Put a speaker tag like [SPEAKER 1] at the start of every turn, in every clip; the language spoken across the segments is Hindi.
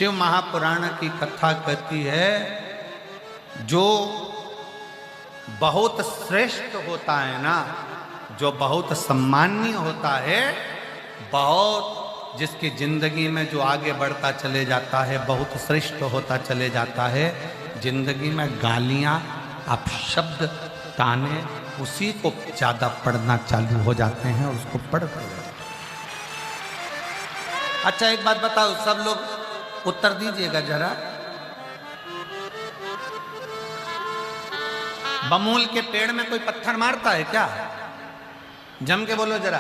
[SPEAKER 1] शिव महापुराण की कथा कहती है, जो बहुत श्रेष्ठ होता है ना, जो बहुत सम्माननीय होता है, बहुत जिसकी जिंदगी में जो आगे बढ़ता चले जाता है, बहुत श्रेष्ठ होता चले जाता है, जिंदगी में गालियां, अपशब्द, ताने उसी को ज्यादा पढ़ना चालू हो जाते हैं और उसको पढ़ते हैं। अच्छा एक बात बताओ, सब लोग उत्तर दीजिएगा जरा। बमूल के पेड़ में कोई पत्थर मारता है क्या? जम के बोलो जरा।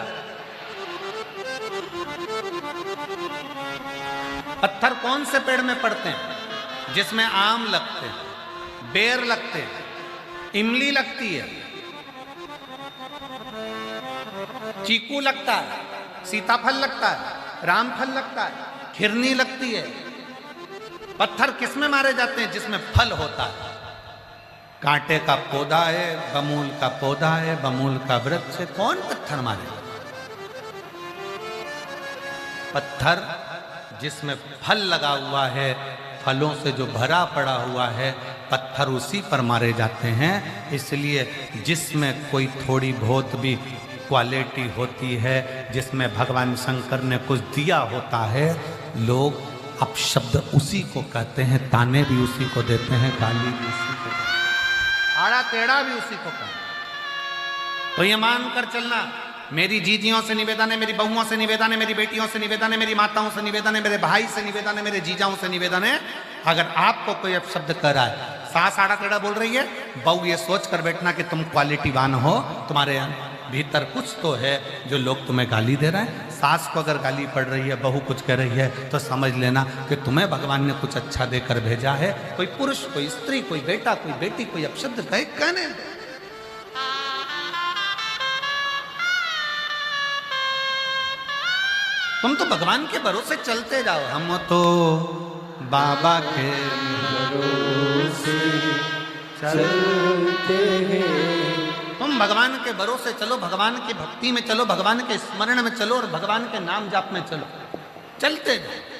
[SPEAKER 1] पत्थर कौन से पेड़ में पड़ते हैं? जिसमें आम लगते हैं, बेर लगते हैं, इमली लगती है, चीकू लगता है, सीताफल लगता है, रामफल लगता है, खिरनी लगती है। पत्थर किस में मारे जाते हैं? जिसमें फल होता है। कांटे का पौधा है, बमूल का पौधा है, बमूल का वृक्ष है, कौन पत्थर मारेगा? पत्थर जिसमें फल लगा हुआ है, फलों से जो भरा पड़ा हुआ है, पत्थर उसी पर मारे जाते हैं। इसलिए जिसमें कोई थोड़ी बहुत भी क्वालिटी होती है, जिसमें भगवान शंकर ने कुछ दिया होता है, लोग अपशब्द उसी को कहते हैं, ताने भी उसी को देते हैं, गाली भी उसी को, आड़ा टेढ़ा भी उसी को कहते हैं। तो ये मान कर चलना, मेरी जीजियों से निवेदन है, मेरी बहुओं से निवेदन है, मेरी बेटियों से निवेदन है, मेरी माताओं से निवेदन है, मेरे भाई से निवेदन है, मेरे जीजाओं से निवेदन है, अगर आपको कोई अपशब्द कर रहा है, सास आड़ा टेढ़ा बोल रही है, बहू ये सोच कर बैठना कि तुम क्वालिटीवान हो, तुम्हारे भीतर कुछ तो है जो लोग तुम्हें गाली दे रहे हैं। सास को अगर गाली पड़ रही है, बहू कुछ कह रही है, तो समझ लेना कि तुम्हें भगवान ने कुछ अच्छा देकर भेजा है। कोई पुरुष, कोई स्त्री, कोई बेटा, कोई बेटी, कोई अपशब्द कहे, कहने। तुम तो भगवान के भरोसे चलते जाओ। हम तो बाबा के भरोसे चलते हैं। तुम भगवान के भरोसे चलो, भगवान की भक्ति में चलो, भगवान के स्मरण में चलो और भगवान के नाम जाप में चलो, चलते जाओ।